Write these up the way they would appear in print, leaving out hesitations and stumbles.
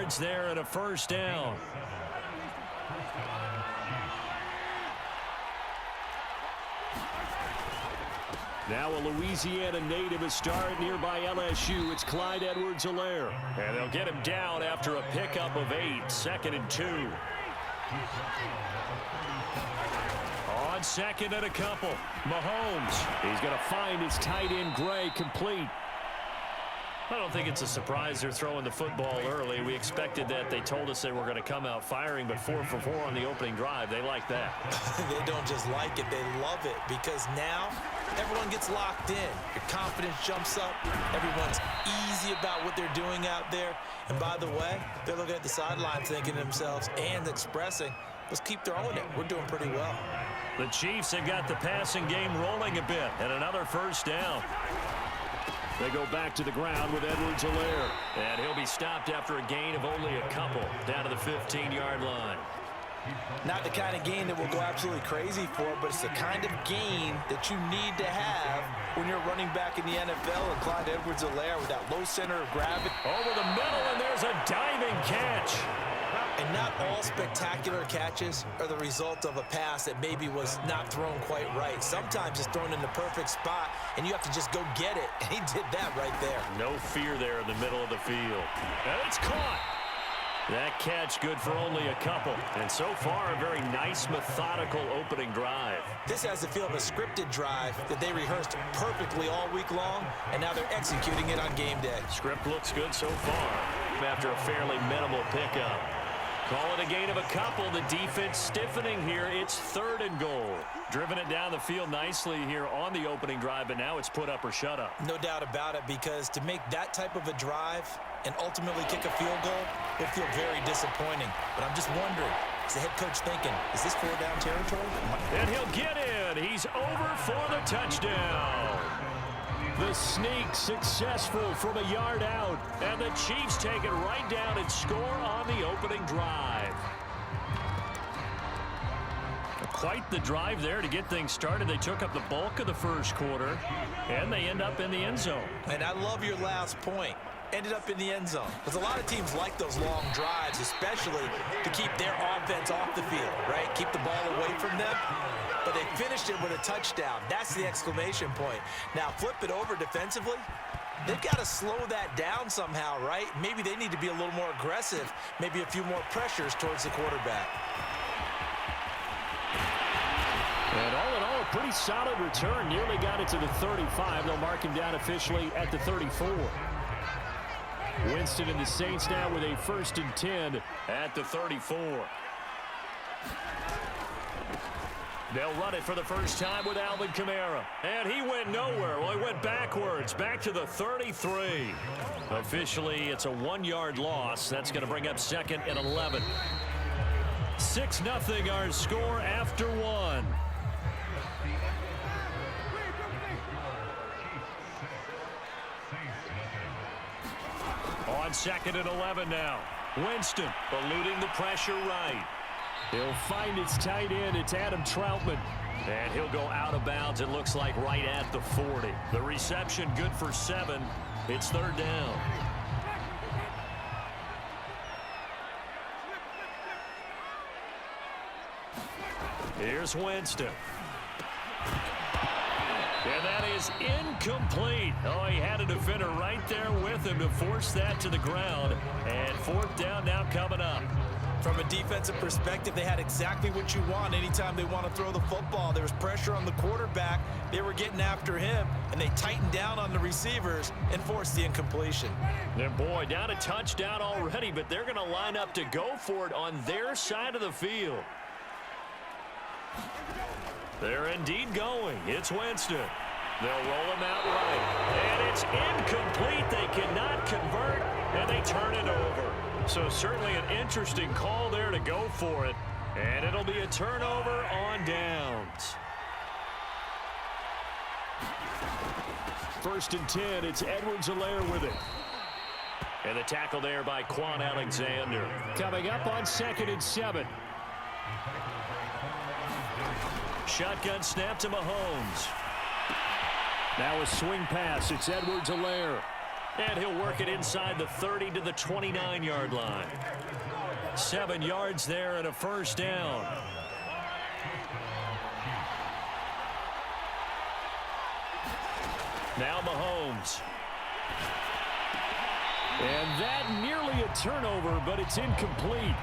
yards there and a first down. Now a Louisiana native is starting here by LSU. It's Clyde Edwards-Helaire. And they'll get him down after a pickup of 8, 2nd and 2. On 2nd and a couple, Mahomes. He's going to find his tight end Gray complete. I don't think it's a surprise they're throwing the football early. We expected that. They told us they were going to come out firing, but 4 for 4 on the opening drive. They like that. They don't just like it, they love it, because now everyone gets locked in. Your confidence jumps up. Everyone's easy about what they're doing out there. And by the way, they're looking at the sidelines thinking to themselves and expressing, let's keep throwing it. We're doing pretty well. The Chiefs have got the passing game rolling a bit, and another first down. They go back to the ground with Edwards-Helaire. And he'll be stopped after a gain of only a couple, down to the 15-yard line. Not the kind of gain that we'll go absolutely crazy for, but it's the kind of gain that you need to have when you're running back in the NFL. And Clyde Edwards-Helaire with that low center of gravity. Over the middle, and there's a diving catch. And not all spectacular catches are the result of a pass that maybe was not thrown quite right. Sometimes it's thrown in the perfect spot, and you have to just go get it. And he did that right there. No fear there in the middle of the field. And it's caught. That catch good for only a couple. And so far, a very nice, methodical opening drive. This has the feel of a scripted drive that they rehearsed perfectly all week long, and now they're executing it on game day. Script looks good so far after a fairly minimal pickup. Call it a gain of a couple. The defense stiffening here. It's 3rd and goal. Driven it down the field nicely here on the opening drive, but now it's put up or shut up. No doubt about it, because to make that type of a drive and ultimately kick a field goal would feel very disappointing. But I'm just wondering, is the head coach thinking, is this 4-down territory? And he'll get in. He's over for the touchdown. The sneak successful from a yard out. And the Chiefs take it right down and score on the opening drive. Quite the drive there to get things started. They took up the bulk of the first quarter, and they end up in the end zone. And I love your last point. Ended up in the end zone. Because a lot of teams like those long drives, especially to keep their offense off the field, right? Keep the ball away from them. But they finished it with a touchdown. That's the exclamation point. Now flip it over defensively. They've got to slow that down somehow, right? Maybe they need to be a little more aggressive. Maybe a few more pressures towards the quarterback. And all in all, a pretty solid return. Nearly got it to the 35. They'll mark him down officially at the 34. Winston and the Saints now with a 1st and 10 at the 34. They'll run it for the first time with Alvin Kamara. And he went nowhere. Well, he went backwards, back to the 33. Officially, it's a 1-yard loss. That's going to bring up 2nd and 11. 6-0 our score after 1. On 2nd and 11 now. Winston eluding the pressure right. He'll find his tight end. It's Adam Troutman. And he'll go out of bounds, it looks like, right at the 40. The reception good for 7. It's 3rd down. Here's Winston. And that is incomplete. Oh, he had a defender right there with him to force that to the ground. And 4th down now coming up. From a defensive perspective, they had exactly what you want anytime they want to throw the football. There was pressure on the quarterback. They were getting after him, and they tightened down on the receivers and forced the incompletion. And boy, down a touchdown already, but they're going to line up to go for it on their side of the field. They're indeed going. It's Winston. They'll roll him out right. And it's incomplete. They cannot convert, and they turn it over. So certainly an interesting call there to go for it. And it'll be a turnover on downs. 1st and 10. It's Edwards-Helaire with it. And the tackle there by Quan Alexander. Coming up on 2nd and 7. Shotgun snap to Mahomes. Now a swing pass. It's Edwards-Helaire. And he'll work it inside the 30 to the 29-yard line. 7 yards there and a first down. Now Mahomes. And that nearly a turnover, but it's incomplete.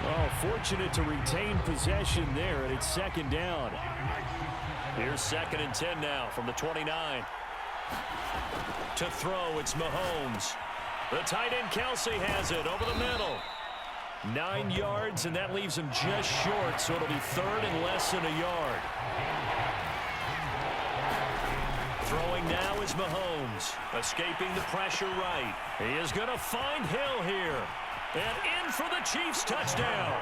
Oh, fortunate to retain possession there, and it's second down. Here's 2nd and 10 now from the 29. To throw, it's Mahomes. The tight end Kelsey has it over the middle. 9 yards, and that leaves him just short, so it'll be 3rd and less than a yard. Throwing now is Mahomes, escaping the pressure right. He is going to find Hill here. And in for the Chiefs touchdown.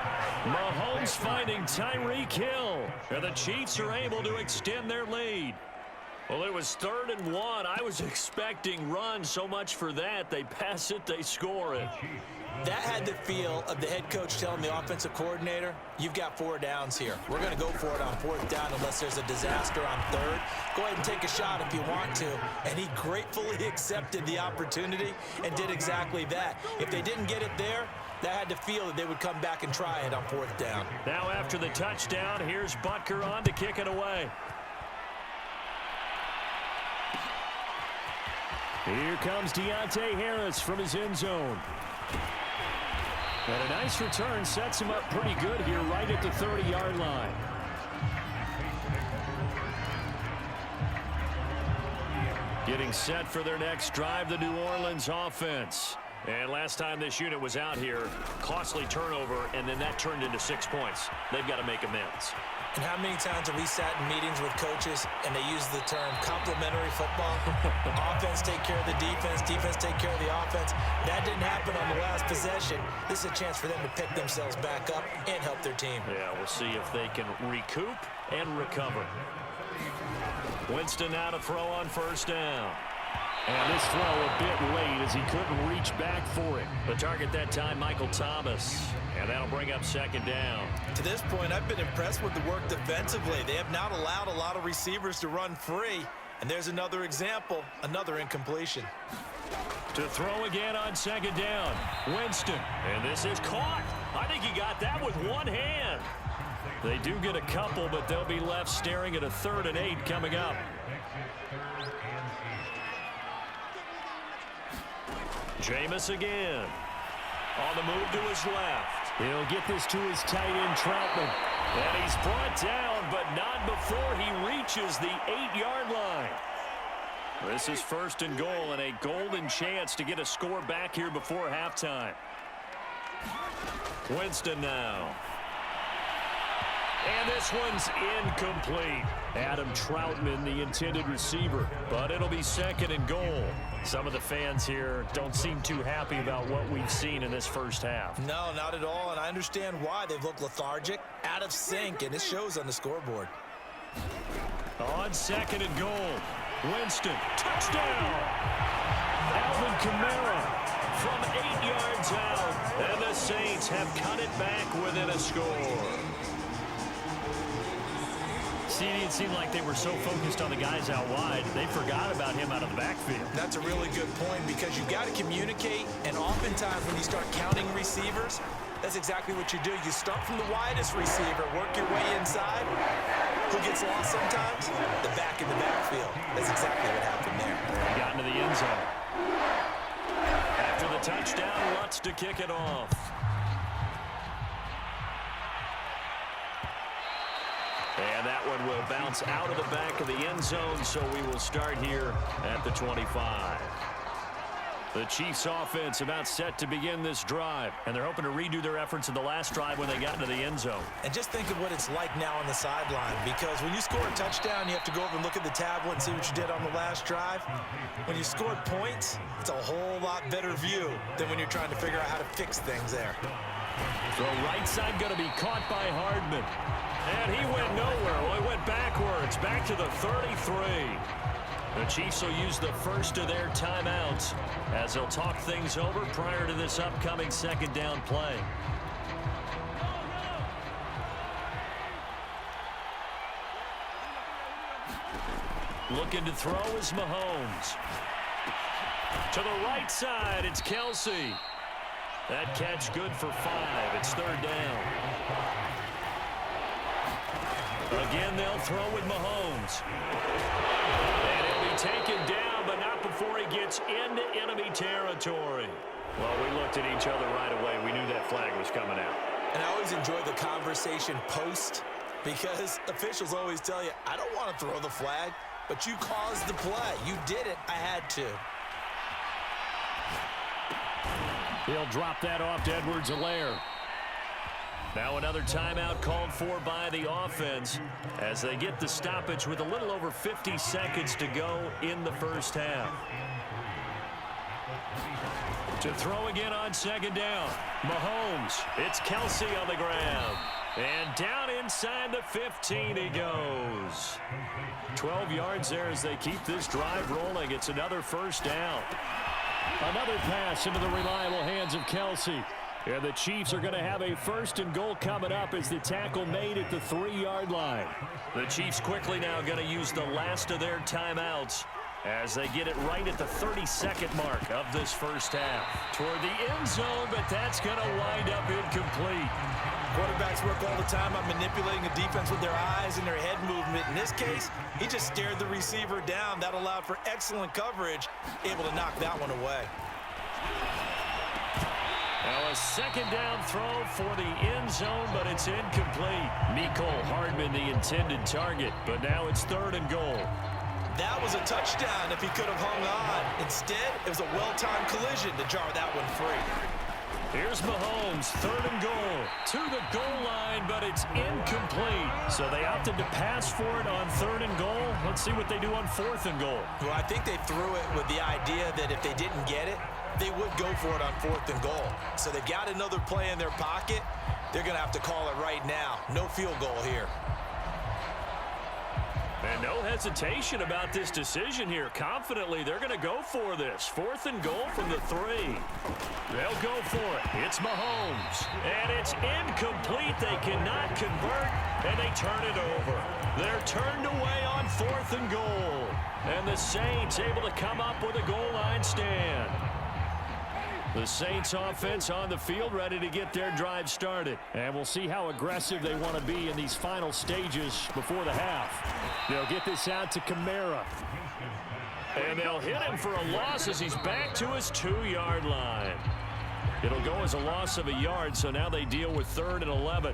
Mahomes finding Tyreek Hill. And the Chiefs are able to extend their lead. Well, it was 3rd and 1. I was expecting run, so much for that. They pass it, they score it. That had the feel of the head coach telling the offensive coordinator, you've got 4 downs here. We're going to go for it on 4th down unless there's a disaster on 3rd. Go ahead and take a shot if you want to. And he gratefully accepted the opportunity and did exactly that. If they didn't get it there, that had to feel that they would come back and try it on 4th down. Now after the touchdown, here's Butker on to kick it away. Here comes Deontay Harris from his end zone. And a nice return sets him up pretty good here right at the 30-yard line. Getting set for their next drive, the New Orleans offense. And last time this unit was out here, costly turnover, and then that turned into 6 points. They've got to make amends. And how many times have we sat in meetings with coaches and they use the term complementary football? Offense take care of the defense, defense take care of the offense. That didn't happen on the last possession. This is a chance for them to pick themselves back up and help their team. Yeah, we'll see if they can recoup and recover. Winston now to throw on 1st down. And this throw a bit late as he couldn't reach back for it. The target that time, Michael Thomas. And that'll bring up 2nd down. To this point, I've been impressed with the work defensively. They have not allowed a lot of receivers to run free. And there's another example, another incompletion. To throw again on 2nd down, Winston. And this is caught. I think he got that with one hand. They do get a couple, but they'll be left staring at a 3rd and 8 coming up. Jameis again. On the move to his left. He'll get this to his tight end, Troutman. And he's brought down, but not before he reaches the 8-yard line. This is 1st and goal and a golden chance to get a score back here before halftime. Winston now. And this one's incomplete. Adam Troutman, the intended receiver. But it'll be 2nd and goal. Some of the fans here don't seem too happy about what we've seen in this first half. No, not at all, and I understand why. They've looked lethargic, out of sync, and it shows on the scoreboard. On 2nd and goal, Winston, touchdown! Alvin Kamara from 8 yards out, and the Saints have cut it back within a score. See, it seemed like they were so focused on the guys out wide, they forgot about him out of the backfield. That's a really good point because you've got to communicate, and oftentimes when you start counting receivers, that's exactly what you do. You start from the widest receiver, work your way inside. Who gets lost sometimes? The back in the backfield. That's exactly what happened there. He got into the end zone. After the touchdown, Lutz to kick it off. And that one will bounce out of the back of the end zone, so we will start here at the 25. The Chiefs offense about set to begin this drive, and they're hoping to redo their efforts in the last drive when they got into the end zone. And just think of what it's like now on the sideline, because when you score a touchdown, you have to go over and look at the tablet and see what you did on the last drive. When you scored points, it's a whole lot better view than when you're trying to figure out how to fix things there. So right side going to be caught by Hardman. And he went nowhere. Well, he went backwards, back to the 33. The Chiefs will use the first of their timeouts as they'll talk things over prior to this upcoming 2nd down play. Looking to throw is Mahomes. To the right side, it's Kelsey. That catch good for 5. It's third down. Again, they'll throw with Mahomes. And he'll be taken down, but not before he gets into enemy territory. Well, we looked at each other right away. We knew that flag was coming out. And I always enjoy the conversation post because officials always tell you, I don't want to throw the flag, but you caused the play. You did it. I had to. He'll drop that off to Edwards-Helaire. Now another timeout called for by the offense as they get the stoppage with a little over 50 seconds to go in the first half. To throw again on second down. Mahomes. It's Kelsey on the ground. And down inside the 15 he goes. 12 yards there as they keep this drive rolling. It's another first down. Another pass into the reliable hands of Kelsey. And the Chiefs are going to have a first and goal coming up as the tackle made at the 3-yard line. The Chiefs quickly now going to use the last of their timeouts as they get it right at the 32nd mark of this first half. Toward the end zone, but that's going to wind up incomplete. Quarterbacks work all the time on manipulating the defense with their eyes and their head movement. In this case, he just stared the receiver down. That allowed for excellent coverage, able to knock that one away. Now a second down throw for the end zone, but it's incomplete. Mecole Hardman, the intended target, but now it's third and goal. That was a touchdown if he could have hung on. Instead, it was a well-timed collision to jar that one free. Here's Mahomes, third and goal. To the goal line, but it's incomplete. So they opted to pass for it on third and goal. Let's see what they do on fourth and goal. Well, I think they threw it with the idea that if they didn't get it, they would go for it on fourth and goal. So they've got another play in their pocket. They're going to have to call it right now. No field goal here. And no hesitation about this decision here. Confidently, they're going to go for this. Fourth and goal from the 3. They'll go for it. It's Mahomes. And it's incomplete. They cannot convert, and they turn it over. They're turned away on fourth and goal. And the Saints able to come up with a goal line stand. The Saints offense on the field ready to get their drive started. And we'll see how aggressive they want to be in these final stages before the half. They'll get this out to Kamara. And they'll hit him for a loss as he's back to his 2-yard line. It'll go as a loss of a yard, so now they deal with 3rd and 11.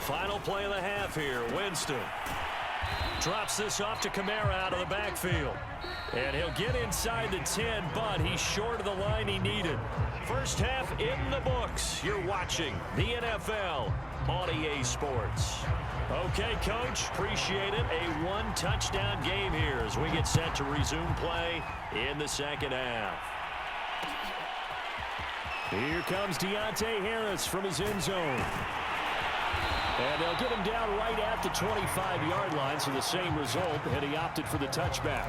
Final play of the half here. Winston drops this off to Kamara out of the backfield. And he'll get inside the 10, but he's short of the line he needed. First half in the books. You're watching the NFL on EA Sports. Okay, Coach, appreciate it. A 1-touchdown game here as we get set to resume play in the second half. Here comes Deontay Harris from his end zone. And they'll get him down right at the 25-yard line, so the same result, and he opted for the touchback.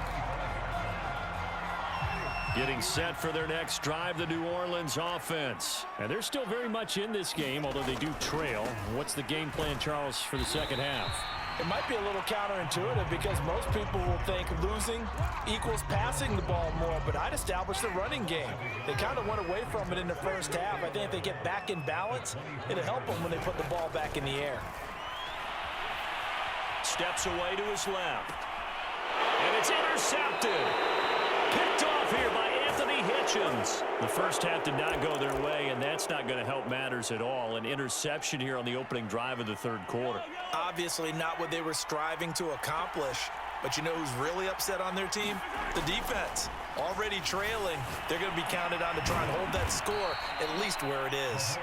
Getting set for their next drive, the New Orleans offense. And they're still very much in this game, although they do trail. What's the game plan, Charles, for the second half? It might be a little counterintuitive because most people will think losing equals passing the ball more, but I'd establish the running game. They kind of went away from it in the first half. I think if they get back in balance, it'll help them when they put the ball back in the air. Steps away to his left. And it's intercepted. Picked off here by Anthony Hitchens. The first half did not go their way, and that's not going to help matters at all. An interception here on the opening drive of the third quarter. Obviously not what they were striving to accomplish. But you know who's really upset on their team? The defense. Already trailing. They're going to be counted on to try and hold that score at least where it is.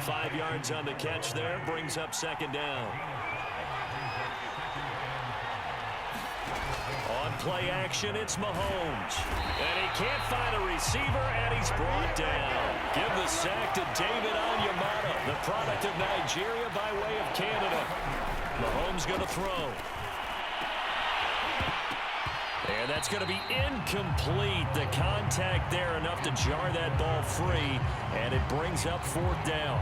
5 yards on the catch there. Brings up second down. On play action, it's Mahomes. And he can't find a receiver, and he's brought down. Give the sack to David Onyemata, the product of Nigeria by way of Canada. Mahomes going to throw. And that's going to be incomplete. The contact there enough to jar that ball free, and it brings up fourth down.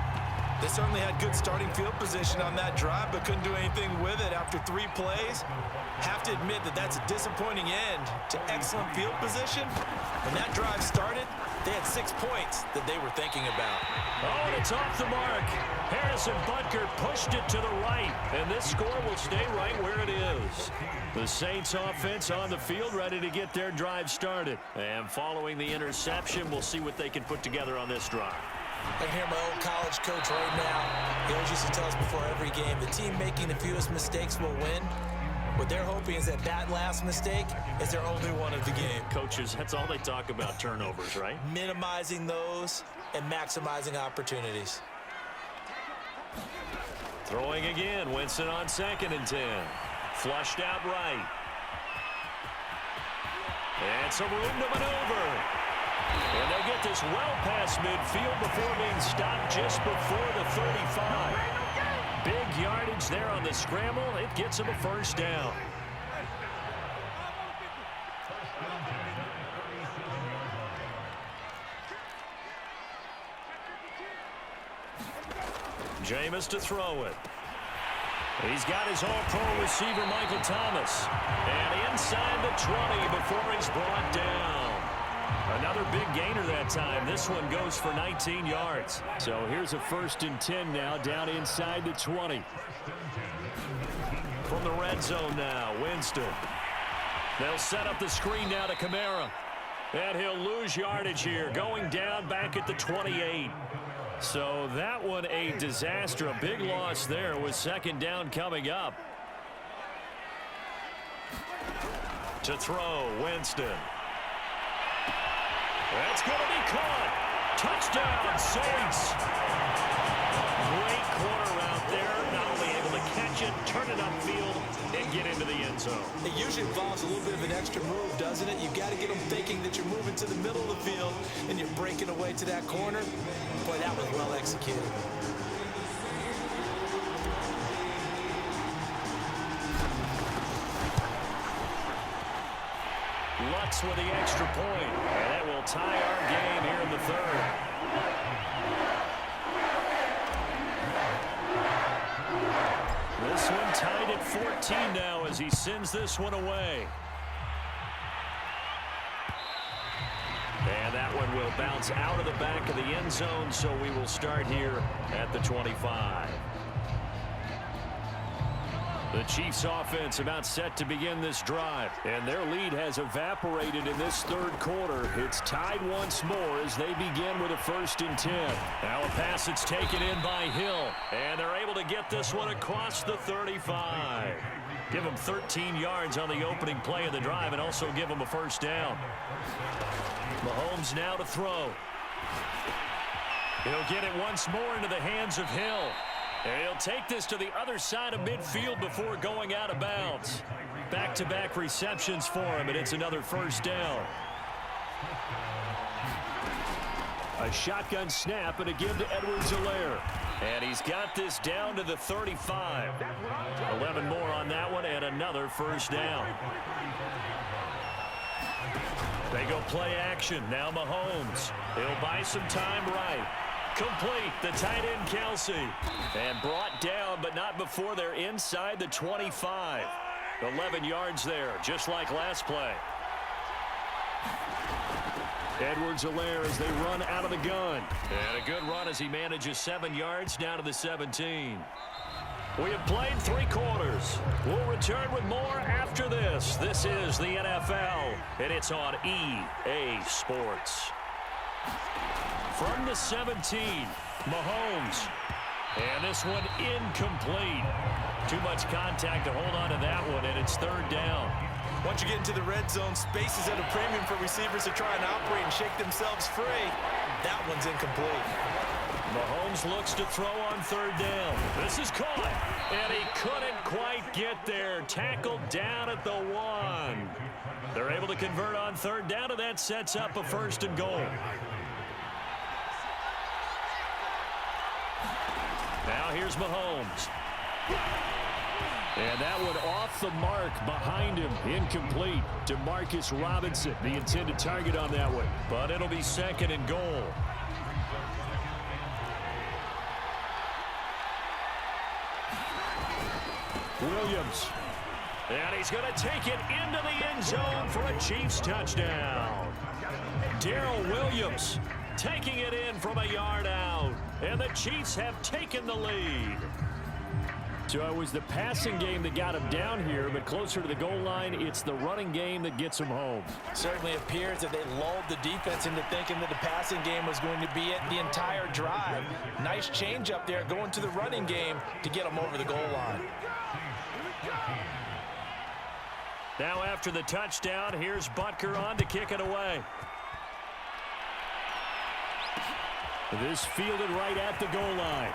They certainly had good starting field position on that drive, but couldn't do anything with it after 3 plays. Have to admit that that's a disappointing end to excellent field position. When that drive started, they had 6 points that they were thinking about. Oh, and it's off the mark. Harrison Butker pushed it to the right, and this score will stay right where it is. The Saints offense on the field ready to get their drive started. And following the interception, we'll see what they can put together on this drive. I can hear my old college coach right now. He always used to tell us before every game, the team making the fewest mistakes will win. What they're hoping is that last mistake is their only one of the game. Coaches, that's all they talk about, turnovers, right? Minimizing those and maximizing opportunities. Throwing again, Winston on 2nd and 10. Flushed out right. And some room to maneuver. And they get this well past midfield before being stopped just before the 35. Big yardage there on the scramble. It gets them a first down. Jameis to throw it. He's got his all-pro receiver, Michael Thomas. And inside the 20 before he's brought down. Another big gainer that time. This one goes for 19 yards. So here's a 1st and 10 now, down inside the 20. From the red zone now, Winston. They'll set up the screen now to Kamara. And he'll lose yardage here, going down back at the 28. So that one a disaster, a big loss there with 2nd down coming up. To throw, Winston. That's going to be caught. Touchdown, Saints. Great corner out there. Not only able to catch it, turn it upfield, and get into the end zone. It usually involves a little bit of an extra move, doesn't it? You've got to get them thinking that you're moving to the middle of the field and you're breaking away to that corner. Boy, that was well executed. Lutz with the extra point, and that will tie our game here in the 3rd. This one tied at 14 now as he sends this one away. And that one will bounce out of the back of the end zone, so we will start here at the 25. The Chiefs offense about set to begin this drive, and their lead has evaporated in this 3rd quarter. It's tied once more as they begin with a 1st and 10. Now a pass that's taken in by Hill, and they're able to get this one across the 35. Give them 13 yards on the opening play of the drive and also give them a 1st down. Mahomes now to throw. He'll get it once more into the hands of Hill. And he'll take this to the other side of midfield before going out of bounds. Back-to-back receptions for him, and it's another 1st down. A shotgun snap and a give to Edwards-Helaire. And he's got this down to the 35. 11 more on that one, and another 1st down. They go play action. Now Mahomes. He'll buy some time right. Complete, the tight end Kelsey. And brought down, but not before they're inside the 25. 11 yards there, just like last play. Edwards-Helaire as they run out of the gun. And a good run as he manages 7 yards down to the 17. We have played 3 quarters. We'll return with more after this. This is the NFL, and it's on EA Sports. From the 17, Mahomes. And this one incomplete. Too much contact to hold on to that one, and it's 3rd down. Once you get into the red zone, space is at a premium for receivers to try and operate and shake themselves free. That one's incomplete. Mahomes looks to throw on 3rd down. This is caught, and he couldn't quite get there. Tackled down at the 1. They're able to convert on 3rd down, and that sets up a 1st and goal. Now here's Mahomes. And that one off the mark behind him. Incomplete to Marcus Robinson, the intended target on that one. But it'll be 2nd and goal. Williams. And he's going to take it into the end zone for a Chiefs touchdown. Darrell Williams taking it in from a yard out. And the Chiefs have taken the lead. So it was the passing game that got him down here, but closer to the goal line, it's the running game that gets him home. Certainly appears that they lulled the defense into thinking that the passing game was going to be it the entire drive. Nice change up there going to the running game to get them over the goal line. Now after the touchdown, here's Butker on to kick it away. This fielded right at the goal line.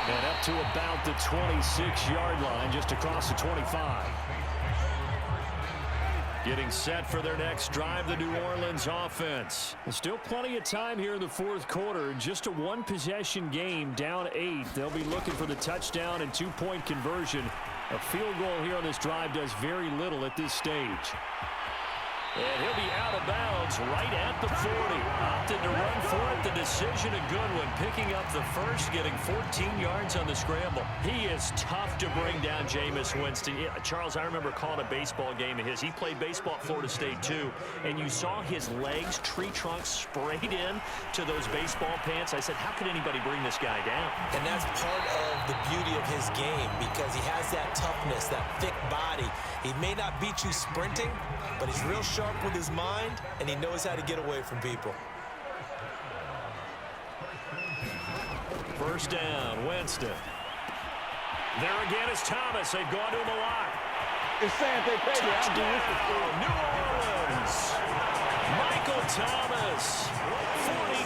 And up to about the 26-yard line, just across the 25. Getting set for their next drive, the New Orleans offense. There's still plenty of time here in the fourth quarter. Just a one-possession game, down 8. They'll be looking for the touchdown and two-point conversion. A field goal here on this drive does very little at this stage. And he'll be out of bounds right at the 40. Opted to run for it. The decision a good one. Picking up the first, getting 14 yards on the scramble. He is tough to bring down, Jameis Winston. Yeah, Charles, I remember calling a baseball game of his. He played baseball at Florida State, too. And you saw his legs, tree trunks sprayed in to those baseball pants. I said, how could anybody bring this guy down? And that's part of the beauty of his game because he has that toughness, that thick body. He may not beat you sprinting, but he's real sharp with his mind, and he knows how to get away from people. First down, Winston. There again is Thomas. They've gone to him a lot. Touchdown, New Orleans. Michael Thomas,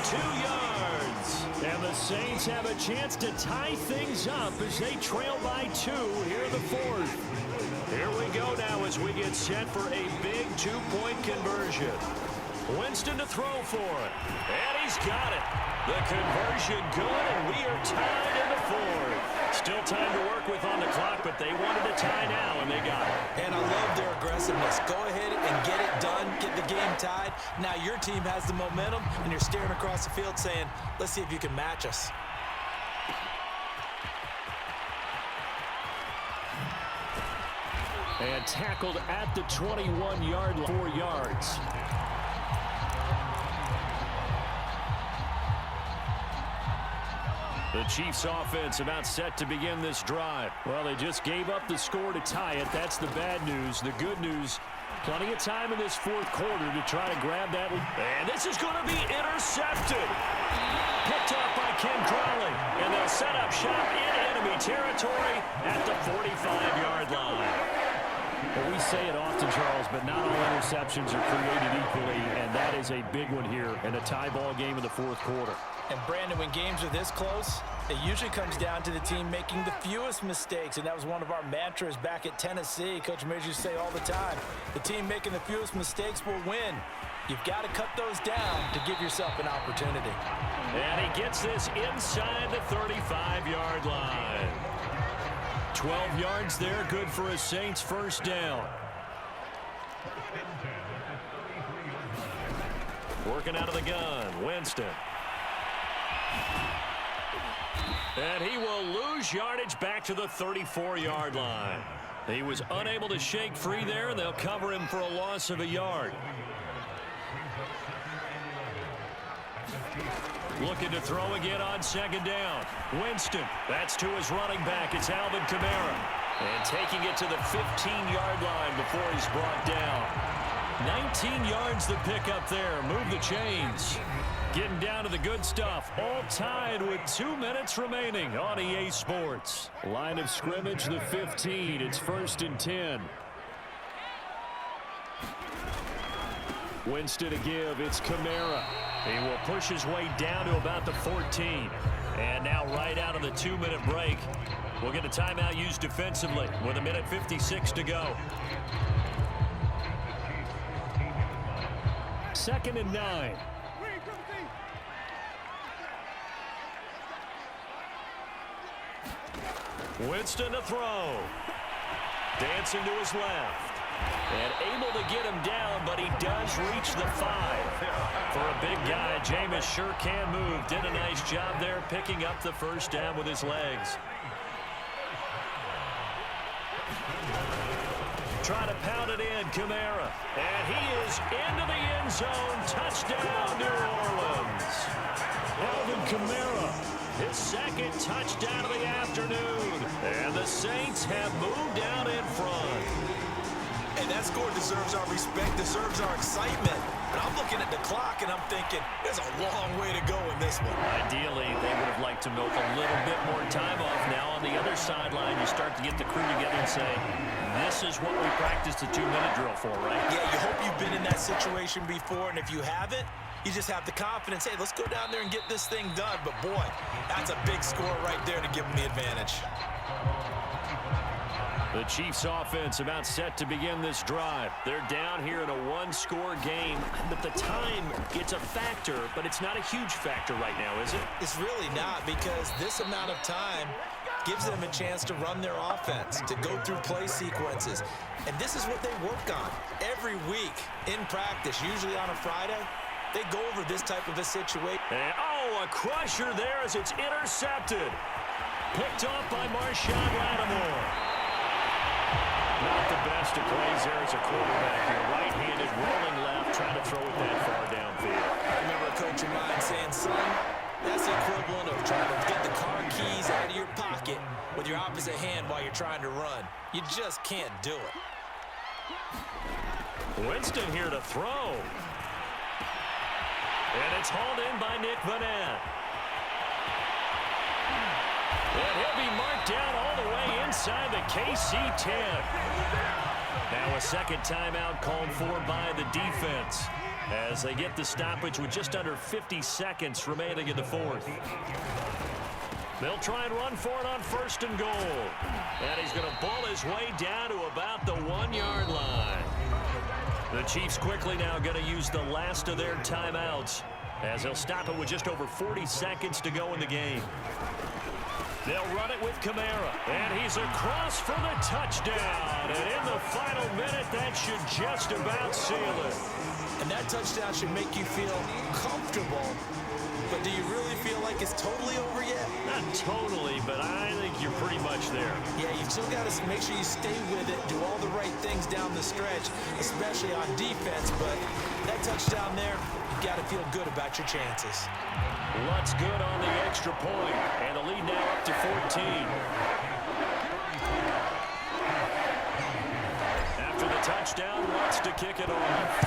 42 yards. And the Saints have a chance to tie things up as they trail by 2 here in the fourth. Here we go now as we get set for a big two-point conversion. Winston to throw for it. And he's got it. The conversion good, and we are tied in the fourth. Still time to work with on the clock, but they wanted to tie now, and they got it. And I love their aggressiveness. Go ahead and get it done, get the game tied. Now your team has the momentum, and you're staring across the field saying, let's see if you can match us. And tackled at the 21-yard line, 4 yards. The Chiefs offense about set to begin this drive. Well, they just gave up the score to tie it. That's the bad news. The good news, plenty of time in this fourth quarter to try to grab that. And this is going to be intercepted. Picked up by Ken Crowley. And they'll set up shop in enemy territory at the 45-yard line. Well, we say it often, Charles, but not all interceptions are created equally, and that is a big one here in a tie ball game in the fourth quarter. And, Brandon, when games are this close, it usually comes down to the team making the fewest mistakes, and that was one of our mantras back at Tennessee. Coach Mears used to say all the time, the team making the fewest mistakes will win. You've got to cut those down to give yourself an opportunity. And he gets this inside the 35-yard line. 12 yards there, good for a Saints first down. Working out of the gun, Winston. And he will lose yardage back to the 34-yard line. He was unable to shake free there, and they'll cover him for a loss of a yard. Looking to throw again on second down. Winston, that's to his running back. It's Alvin Kamara. And taking it to the 15-yard line before he's brought down. 19 yards the pickup there. Move the chains. Getting down to the good stuff. All tied with 2 minutes remaining on EA Sports. Line of scrimmage, the 15. It's 1st and 10. Winston to give. It's Kamara. He will push his way down to about the 14. And now right out of the 2-minute break, we'll get a timeout used defensively with 1:56 to go. 2nd and 9. Winston to throw. Dancing to his left. And able to get him down, but he does reach the 5. For a big guy, Jameis sure can move. Did a nice job there picking up the first down with his legs. try to pound it in, Kamara. And he is into the end zone. Touchdown, New Orleans. Alvin Kamara, his second touchdown of the afternoon. And the Saints have moved out in front. And that score deserves our respect, deserves our excitement. But I'm looking at the clock, and I'm thinking, there's a long way to go in this one. Ideally, they would have liked to milk a little bit more time off. Now on the other sideline, you start to get the crew together and say, this is what we practiced the 2-minute drill for, right? Yeah, you hope you've been in that situation before, and if you haven't, you just have the confidence, hey, let's go down there and get this thing done. But, boy, that's a big score right there to give them the advantage. The Chiefs offense about set to begin this drive. They're down here in a one-score game, but the time, it's a factor, but it's not a huge factor right now, is it? It's really not, because this amount of time gives them a chance to run their offense, to go through play sequences. And this is what they work on every week in practice, usually on a Friday. They go over this type of a situation. And, oh, a crusher there as it's intercepted. Picked off by Marshawn Lattimore. Not the best of plays there as a quarterback. Your right-handed rolling left, trying to throw it that far downfield. I remember a coach of mine saying, son, that's the equivalent of trying to get the car keys out of your pocket with your opposite hand while you're trying to run. You just can't do it. Winston here to throw. And it's hauled in by Nick Vanette. And he'll be marked down all the way inside the KC 10. Now a second timeout called for by the defense as they get the stoppage with just under 50 seconds remaining in the fourth. They'll try and run for it on 1st and goal. And he's going to bull his way down to about the 1-yard line. The Chiefs quickly now going to use the last of their timeouts as they'll stop it with just over 40 seconds to go in the game. They'll run it with Kamara, and he's across for the touchdown. And in the final minute, that should just about seal it. And that touchdown should make you feel comfortable. But do you really feel like it's totally over yet? Not totally, but I think you're pretty much there. Yeah, you've still got to make sure you stay with it, do all the right things down the stretch, especially on defense. But that touchdown there, you've got to feel good about your chances. Lutz good on the extra point, and the lead now up to 14. After the touchdown, Lutz to kick it off.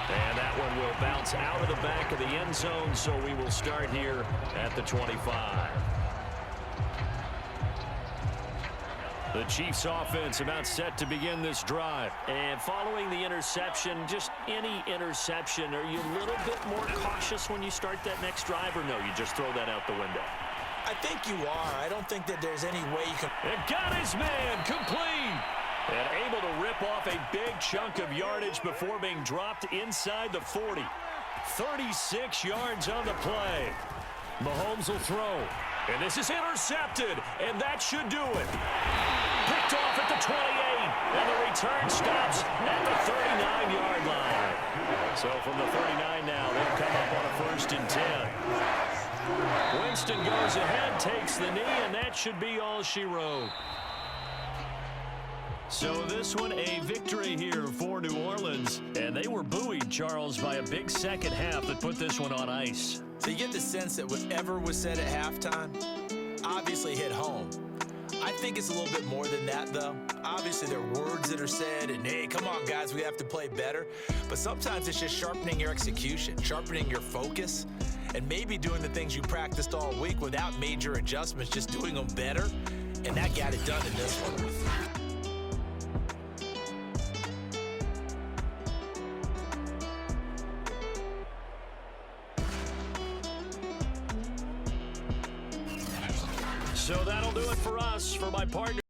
And that one will bounce out of the back of the end zone, so we will start here at the 25. The Chiefs offense about set to begin this drive. And following the interception, just any interception, are you a little bit more cautious when you start that next drive, or no, you just throw that out the window? I think you are. I don't think that there's any way you can... And got his man complete. And able to rip off a big chunk of yardage before being dropped inside the 40. 36 yards on the play. Mahomes will throw. And this is intercepted, and that should do it. Picked off at the 28, and the return stops at the 39-yard line. So from the 39 now, they'll come up on a 1st and 10. Winston goes ahead, takes the knee, and that should be all she wrote. So this one, a victory here for New Orleans. And they were buoyed, Charles, by a big second half that put this one on ice. So you get the sense that whatever was said at halftime obviously hit home. I think it's a little bit more than that, though. Obviously, there are words that are said, and, hey, come on, guys, we have to play better. But sometimes it's just sharpening your execution, sharpening your focus, and maybe doing the things you practiced all week without major adjustments, just doing them better. And that got it done in this one. So that'll do it for us. For my partner.